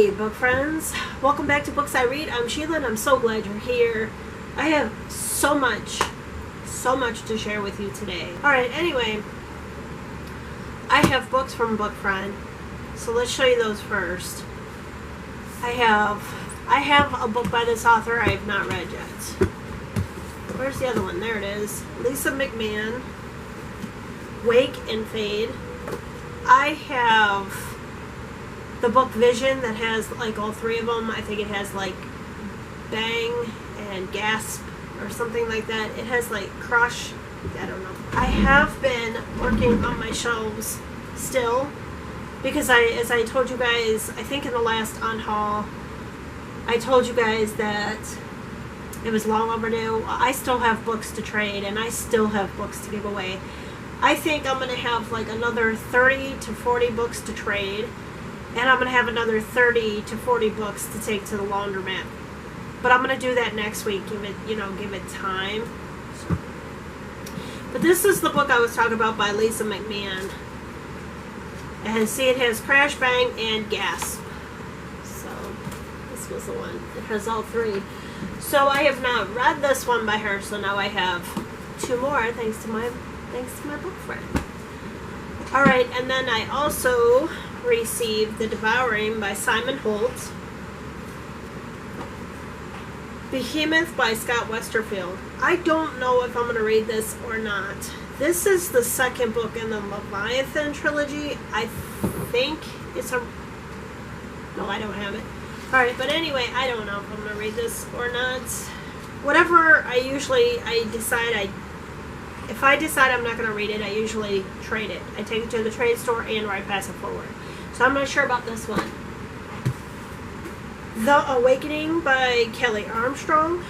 Hey book friends, welcome back to Books I Read. I'm Sheila and I'm so glad you're here. I have so much to share with you today. Alright, anyway, I have books from Book Friend, so let's show you those first. I have a book by this author I have not read yet. Where's the other one? There it is. Lisa McMahon, Wake and Fade. I have the book Vision that has like all three of them. I think it has like Bang and Gasp or something like that. It has like Crush. I don't know. I have been working on my shelves still because as I told you guys, I think in the last unhaul, I told you guys that it was long overdue. I still have books to trade and I still have books to give away. I think I'm going to have like another 30 to 40 books to trade. And I'm going to have another 30 to 40 books to take to the laundromat. But I'm going to do that next week. Give it time. But this is the book I was talking about by Lisa McMahon. And see, it has Crash, Bang, and Gasp. So, this was the one. It has all three. So, I have not read this one by her. So, now I have two more thanks to my book friend. Alright, and then I also received The Devouring by Simon Holt, Behemoth by Scott Westerfield. I don't know if I'm going to read this or not. This is the second book in the Leviathan trilogy. I think it's a... No, I don't have it. Alright, but anyway, I don't know if I'm going to read this or not. Whatever if I decide I'm not going to read it, I usually trade it. I take it to the trade store and or I pass it forward. So I'm not sure about this one. The Awakening by Kelly Armstrong.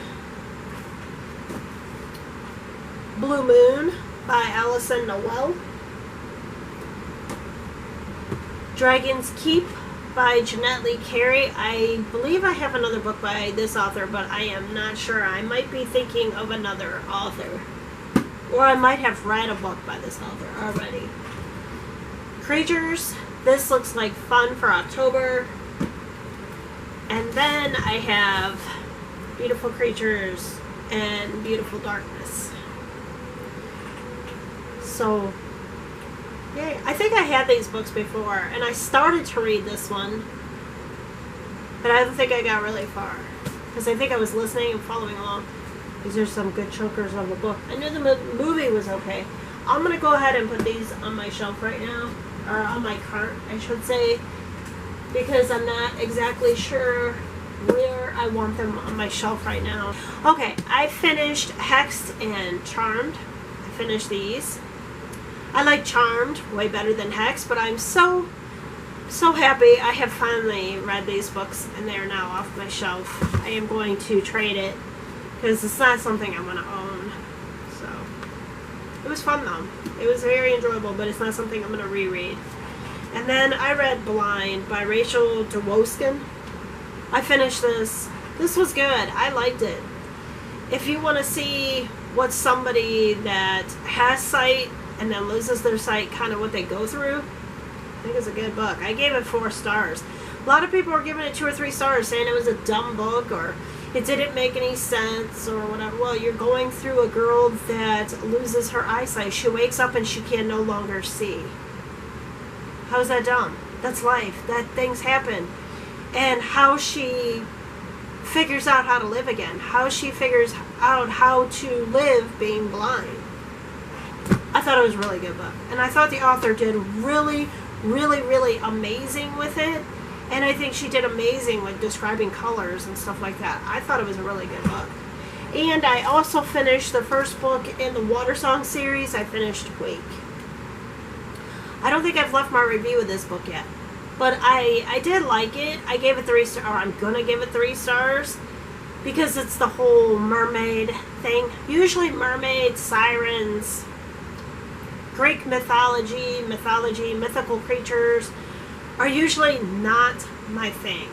Blue Moon by Allison Noel. Dragon's Keep by Jeanette Lee Carey. I believe I have another book by this author, but I am not sure. I might be thinking of another author. Or I might have read a book by this author already. Creatures. This looks like fun for October. And then I have Beautiful Creatures and Beautiful Darkness. So, yeah, I think I had these books before. And I started to read this one. But I don't think I got really far. Because I think I was listening and following along. These are some good chunkers of a book. I knew the movie was okay. I'm going to go ahead and put these on my shelf right now. Or on my cart, I should say. Because I'm not exactly sure where I want them on my shelf right now. Okay, I finished Hexed and Charmed. I finished these. I like Charmed way better than Hexed, but I'm so happy I have finally read these books and they are now off my shelf. I am going to trade it. Because it's not something I want to own. So, it was fun though. It was very enjoyable, but it's not something I'm going to reread. And then I read Blind by Rachel Dwoskin. I finished this. This was good. I liked it. If you want to see what somebody that has sight and then loses their sight, kind of what they go through, I think it's a good book. I gave it 4 stars. A lot of people were giving it 2 or 3 stars, saying it was a dumb book or it didn't make any sense or whatever. Well, you're going through a girl that loses her eyesight. She wakes up and she can no longer see. How's that dumb? That's life. That things happen. And how she figures out how to live again. How she figures out how to live being blind. I thought it was a really good book. And I thought the author did really, really, really amazing with it. And I think she did amazing with describing colors and stuff like that. I thought it was a really good book. And I also finished the first book in the Water Song series. I finished Wake. I don't think I've left my review of this book yet. But I did like it. I gave it 3 stars. Or I'm going to give it 3 stars. Because it's the whole mermaid thing. Usually mermaids, sirens, Greek mythology, mythical creatures are usually not my thing.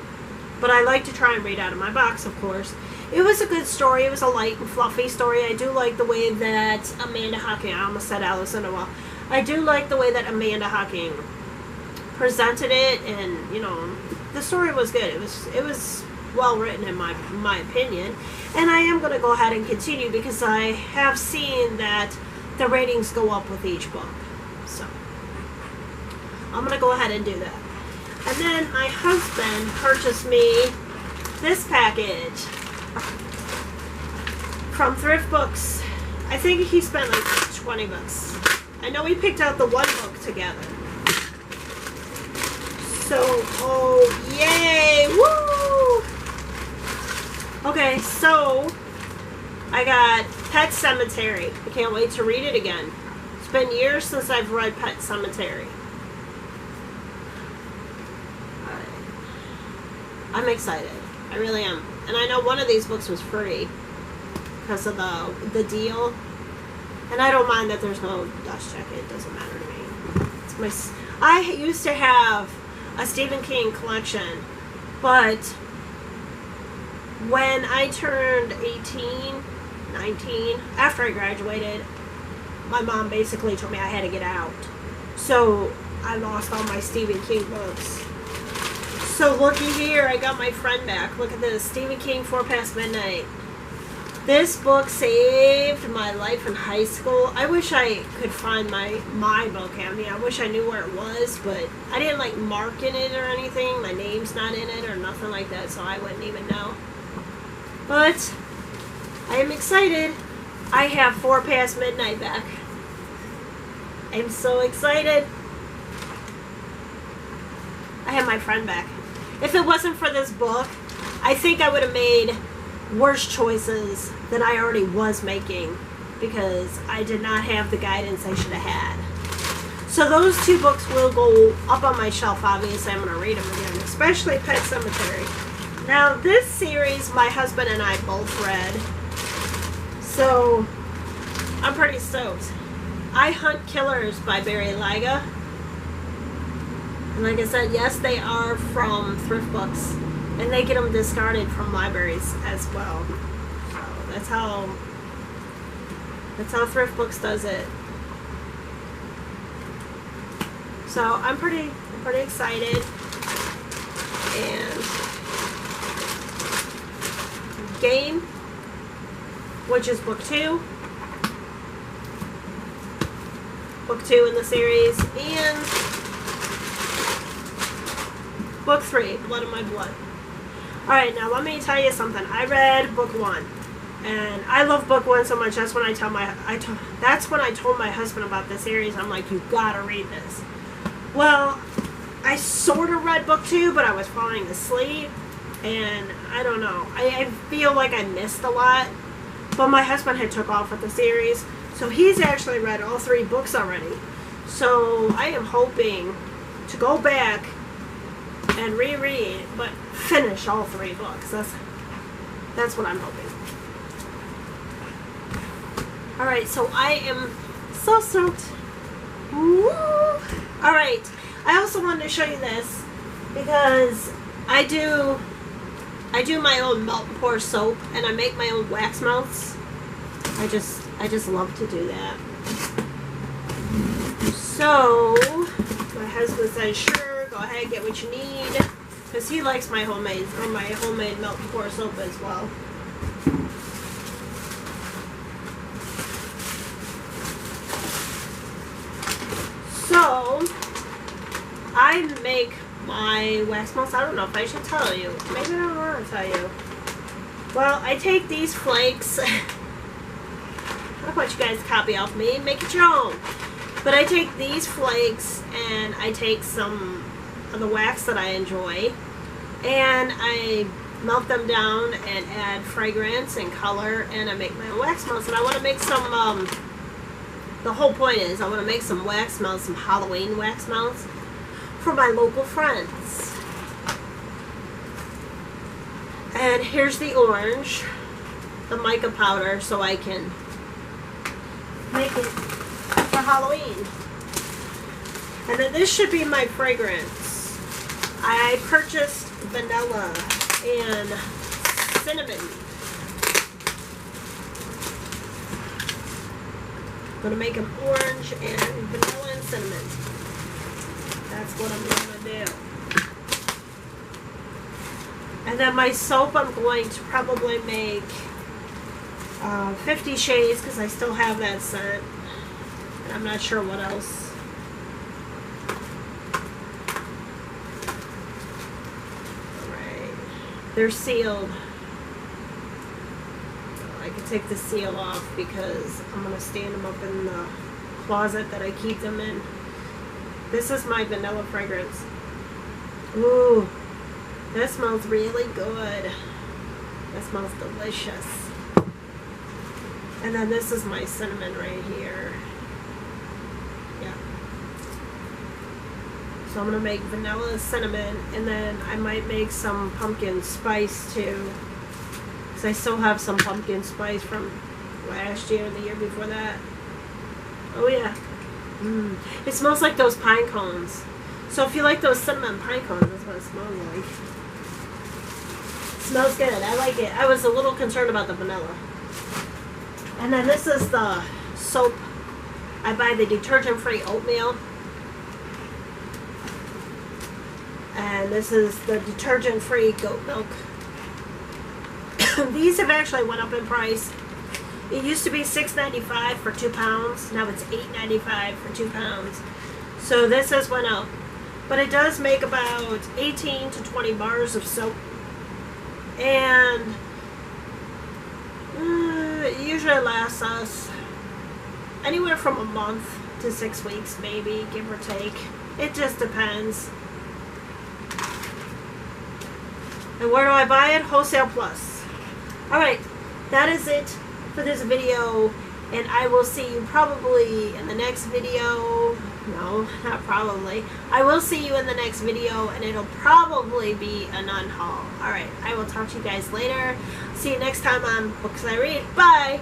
But I like to try and read out of my box, of course. It was a good story. It was a light and fluffy story. I do like the way that Amanda Hocking, I almost said Allison Noel. I do like the way that Amanda Hocking presented it and, the story was good. It was well written in my opinion, and I am going to go ahead and continue because I have seen that the ratings go up with each book. So I'm going to go ahead and do that. And then my husband purchased me this package from Thrift Books. I think he spent like 20 bucks. I know we picked out the one book together. So, oh, yay! Woo! Okay, so I got Pet Sematary. I can't wait to read it again. It's been years since I've read Pet Sematary. I'm excited. I really am. And I know one of these books was free because of the deal. And I don't mind that there's no dust jacket. It doesn't matter to me. It's I used to have a Stephen King collection, but when I turned 18, 19, after I graduated, my mom basically told me I had to get out. So I lost all my Stephen King books. So looky here, I got my friend back. Look at this, Stephen King, 4 Past Midnight. This book saved my life in high school. I wish I could find my book. I mean, I wish I knew where it was, but I didn't like mark in it or anything. My name's not in it or nothing like that, so I wouldn't even know. But I am excited. I have 4 Past Midnight back. I'm so excited. I have my friend back. If it wasn't for this book, I think I would have made worse choices than I already was making because I did not have the guidance I should have had. So those 2 books will go up on my shelf. Obviously, I'm going to read them again, especially Pet Sematary. Now, this series, my husband and I both read, so I'm pretty stoked. I Hunt Killers by Barry Lyga. And like I said, yes, they are from Thrift Books. And they get them discarded from libraries as well. So that's how Thrift Books does it. So I'm pretty excited. And Game, which is book 2. Book 2 in the series. And book 3, Blood of My Blood. Alright, now let me tell you something. I read book 1. And I love book 1 so much. That's when I told my husband about the series. I'm like, you gotta read this. Well, I sort of read book 2, but I was falling asleep. And I don't know. I feel like I missed a lot. But my husband had took off with the series. So he's actually read all 3 books already. So I am hoping to go back and reread, but finish all 3 books. That's what I'm hoping. Alright, so I am so stoked. Woo! Alright, I also wanted to show you this because I do my own melt and pour soap, and I make my own wax melts. I just love to do that. So my husband says, sure, go ahead, get what you need, because he likes my homemade melt and pour soap as well. So I make my wax melts. I don't know if I should tell you. Maybe I don't want to tell you. Well, I take these flakes. I want you guys to copy off me and make it your own. But I take these flakes and I take some of the wax that I enjoy and I melt them down and add fragrance and color, and I make my own wax melts. And I want to make some, the whole point is I want to make some wax melts, some Halloween wax melts for my local friends. And here's the orange, the mica powder, so I can make it for Halloween. And then this should be my fragrance. I purchased vanilla and cinnamon. I'm going to make them orange and vanilla and cinnamon. That's what I'm going to do. And then my soap, I'm going to probably make 50 Shades because I still have that scent. And I'm not sure what else. Alright. They're sealed. I can take the seal off because I'm going to stand them up in the closet that I keep them in. This is my vanilla fragrance. Ooh, that smells really good. That smells delicious. And then this is my cinnamon right here. Yeah. So I'm going to make vanilla cinnamon, and then I might make some pumpkin spice too. Because I still have some pumpkin spice from last year and the year before that. Oh yeah. It smells like those pine cones. So if you like those cinnamon pine cones, that's what it smells like. It smells good. I like it. I was a little concerned about the vanilla. And then this is the soap. I buy the detergent-free oatmeal. And this is the detergent-free goat milk. These have actually went up in price. It used to be $6.95 for 2 pounds. Now it's $8.95 for 2 pounds. So this has went up. But it does make about 18 to 20 bars of soap. And it usually lasts us anywhere from a month to 6 weeks, maybe, give or take. It just depends. And where do I buy it? Wholesale Plus. Alright, that is it for this video, and I will see you probably in the next video. No, not probably. I will see you in the next video, and it'll probably be a nun haul. Alright, I will talk to you guys later. See you next time on Books I Read. Bye!